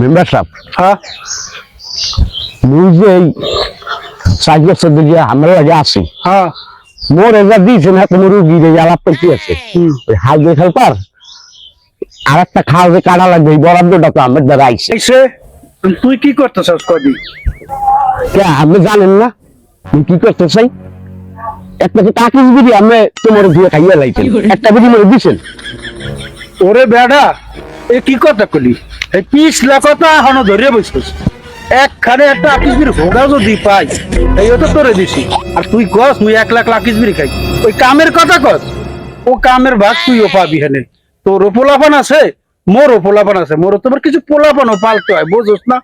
Member সাহেব হ্যাঁ মুই যে এই 5 বছর ধরে আমরা লাগে আছি হ্যাঁ মোর এজা দিয়েছেন হাতে মোর রুগী রে আলাপ করতে আছে ওই হাল দিয়ে খেলপার আর একটা খাওয়া যে কাটা লাগবে এই বরাদ্দটা তো আমার দ্বারা আইছে এসে তুই কি করতেছস কদি কে আপনি জানেন না আমি কি করতে চাই একটা কি টাকিস বিড়ি আমি তোমার দিয়ে খাইয়া লাইছেন একটা বিড়ি মরে দিছেন ওরে বেড়া এ কি কথা কলি এই পিছলা কথা এখনো ধরে বসছিস একখানে একটা আকিসবির ঘোড়া যদি পাই এই তো তোরে দিছি আর তুই কস মুই 1 লাখ আকিসবির খাই ওই কামের কথা কস ও কামের ভাগ তুইও পাবি হেনে তোরও পোলাপান আছে মোরও পোলাপান আছে মোরও তোমার কিছু পোলাপানও পালতে হয় বুঝোস না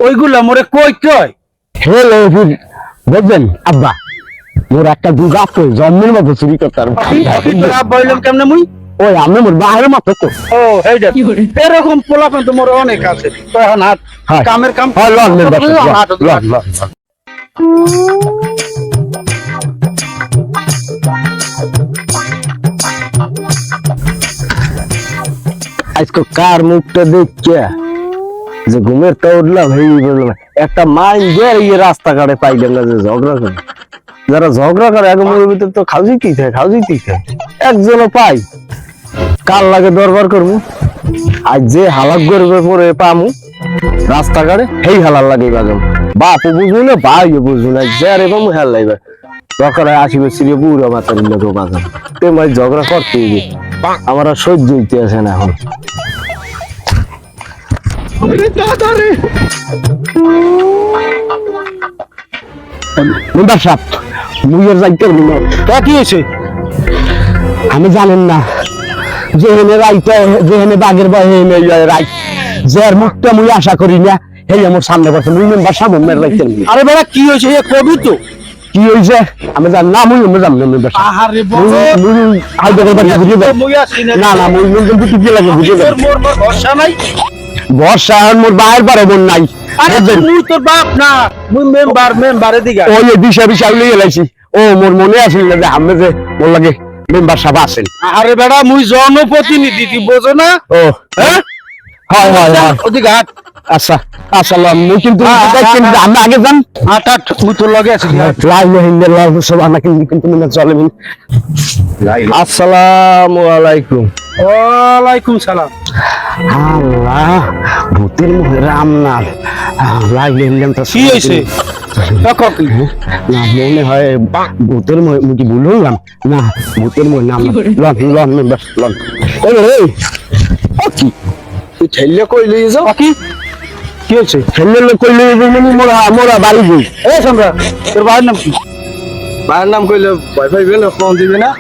ওইগুলা মোরে কইতে হয় হেলো বুঝলেন আব্বা মোর একটা দুধ আছে জন্মের মতো চুরি করতে পারবো তোর আব্বা হইলাম কেমনে মুই ওই আমি মোর বাইরে মাত্র তো ও এইটা এরকম পোলাপান তো মোর অনেক আছে তো এখন হাত হ্যাঁ। কামের কাম হ্যাঁ লন মেম্বার হাত লন লন আজকে কার মুখটা দেখছে যে ঘুমের তা উঠলাম এই বললাম একটা মাইন গের এই রাস্তাঘাটে পাইলাম না যে ঝগড়া করে যারা ঝগড়া করে এক মনের ভিতর তো খাও জিতেই থাকে একজনও পাই কার লাগে দরবার করবো আজ যে হালাক করবে পরে পামু রাস্তাঘাটে সেই হালার লাগে বাজাম বাপও বুঝবো না ভাইও বুঝবো না যারে পামু হেল লাগবে দরকার হয় আসিবে সিরিয়ে বুড়ো মাতার লোক বাজাম তে মাই ঝগড়া করতেই হবে আমার আর সহ্য হইতে আসে না এখন মেম্বার সাহেব মুইয়ের যাইতে তা কি হয়েছে আমি জানেন না যেখানে রাইতে যেখানে বাঘের বয় রাইট যার মুখটা মুই আশা করি না এই আমার সামনে বসে মুই মেম্বার সাহেব মেয়ের রাইতে আরে বেড়া কি হয়েছে এ কবি তো কি হইছে আমি জান না মুই জান না মেম্বার সাহেব আহারে মুই আই দেখো বাড়ি বুঝি মুই আসি না না মুই কিন্তু কি লাগে বুঝি তোর মোর ভরসা নাই বর্ষা আর মোর বাইরে পারে বোন নাই আরে তুই তোর বাপ না মুই মেম্বার এদিকে ওই দিশা বিশা লইয়ে লাইছি ও মোর মনে আসিল না যে আমি যে মোর লাগে মেম্বার সাহেব আছেন আরে বেড়া মুই জনপ্রতিনিধি তুই বোঝো না ও হ্যাঁ হয় হয় হয় ওদিকে হাট আচ্ছা আসসালাম মুই কিন্তু দেখেন যে আমরা আগে যান হাট হাট মুই তোর লগে আছি লাইলে হিন্দে লাভ সব আমাকে কিন্তু না চলে মিন আসসালামু আলাইকুম ওয়ালাইকুম সালাম আল্লাহ ভূতের মুখে রাম নাম লাইলে হিন্দে তো কি হইছে দেখো কি না মনে হয় ভূতের মুখে ভুল হলাম না ভূতের মুখে নাম লন লন মেম্বার লন এই ও কি তুই ঠেললে কই লই যাও কি কি হয়েছে ঠেললে কই লই যাও মোরা মোরা বাড়ি যাই এ সম্রা তোর ভাইয়ের নাম কি ভাইয়ের নাম কইলে ভয় পাইবে না ফোন দিবে না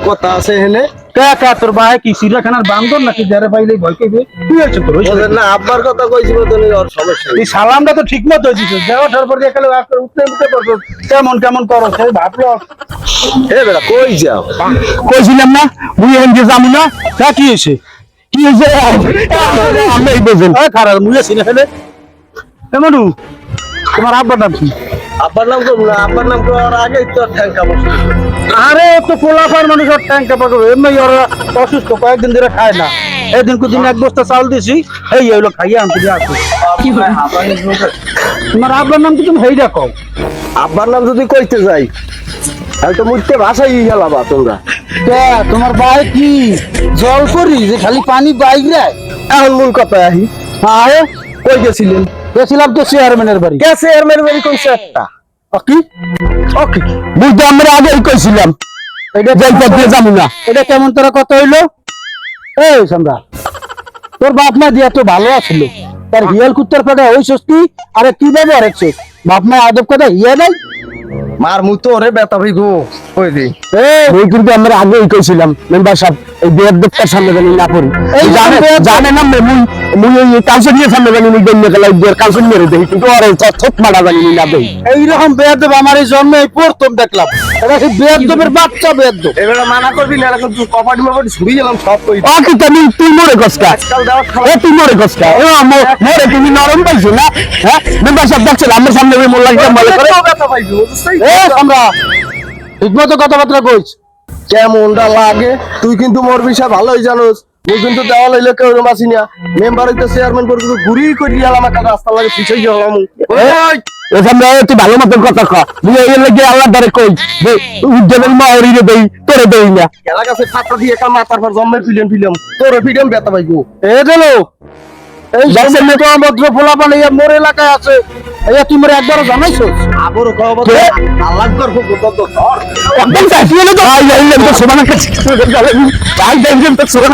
কথা আছে হেনে কা তোর ভাই কি সিরিয়াখানার বান্দর নাকি যারে পাইলেই ভয় পাইবে কি হয়েছে তোর ওদের না আব্বার কথা কইছিল তো ওর সমস্যা এই সালামটা তো ঠিক মতো দিছিস দেওয়া তারপর দিয়ে খালি উঠতে করবো কেমন কেমন করো সে ভাবলো এ বেটা কই যাও কইছিলাম না মুই এখান দিয়ে যাবো না তা কি হয়েছে কি হয়েছে আমি বুঝেন খারাপ মুয়ে সিনে ফেলে এমনু তোমার আব্বার নাম কি আব্বার নাম কই না আব্বার নাম করার আগে তো ঠ্যাঙ্কা বসে আরে তো পোলাপার মানুষ ওর ট্যাঙ্কা পাকবে এমনি ওরা অসুস্থ কয়েকদিন ধরে খায় না এদিন কুদিন 1 বস্তা চাল দিছি এই হইলো খাইয়া আনতে দিয়ে আসো তোমার আব্বার নাম কি তুমি হেইডা কও আব্বার নাম যদি কইতে যাই তাহলে তো মুখতে ভাষাই গেলাবা তোমরা কে তোমার ভাই কি জল করি যে খালি পানি বাইরে এখন মূল কথা আহি হ্যাঁ কই গেছিলেন গেছিলাম তো চেয়ারম্যানের বাড়ি গেছে এর মেরে মেরে কইছে একটা কি ওকে বুঝতে আমরা আগেই কইছিলাম এটা যাই পথ দিয়ে যাবো না এটা কেমন তোরা কত হইলো এই সম্রা তোর বাপ মা দিয়া তো ভালো আছিল তার হিয়াল কুত্তার পেটে ওই সস্তি আরে কি ব্যবহার হচ্ছে বাপ মা আদব কথা হিয়া নাই মার মুতো ওরে বেতা ভাই গো কই দি মুই কিন্তু আমরা আগেই কইছিলাম মেম্বার সাহেব এই বিয়ের দপ্তর সামনে জানি না পড়ি এই জানে না মুই মুই এই কাউন্সিল নিয়ে সামনে জানি নি গন্য গেলাই বিয়ের কাউন্সিল মেরে দেই কিন্তু আরে থত মারা জানি না দেই এইরকম বেয়াদব আমার এই জন্মে এই প্রথম দেখলাম এটা কি বেয়াদবের বাচ্চা বেয়াদব এবারে মানা করবি না এখন তুই কপাটি মাপাটি ছুরি গেলাম সব কই ও কি তুমি তুই মরে গসকা আজকাল দাও এ তুই মরে গসকা ও মরে তুমি নরম পাইছো না হ্যাঁ মেম্বার সাহেব দেখছেন আমার সামনে মোর লাগে মনে করে বেতা পাইবি বুঝছিস এ সম্রা ঠিকমতো কথাবার্তা কইছ কেমনটা লাগে তুই কিন্তু মোর বিষয় ভালোই জানোস মুই কিন্তু দেওয়া লাইলে কেউ মাসি না মেম্বার হইতে চেয়ারম্যান পর্যন্ত ঘুরি করে দিয়ে আমার কাছে রাস্তা লাগে পিছিয়ে গেলাম এখানে তুই ভালো মতন কথা ক তুই এই লাগে আল্লাহ দ্বারে কই যে উজ্জ্বলের মা হরিরে দেই তোরে দেই না এলাকা কাছে ছাত্র দিয়ে একটা মাথার পর জন্মের ফিলিয়াম তোর ফিলিয়াম বেতা পাইবো এ গেল এই সামনে তো ভদ্র পোলাপান এই মোর এলাকায় আছে এই তুই মোরে একবারও জানাইছো আবারও খাওয়াবো আল্লাহ করবো একদম চাইছি হলো তো আই আই তো সমান কাছে তাই দেখবেন তো সমান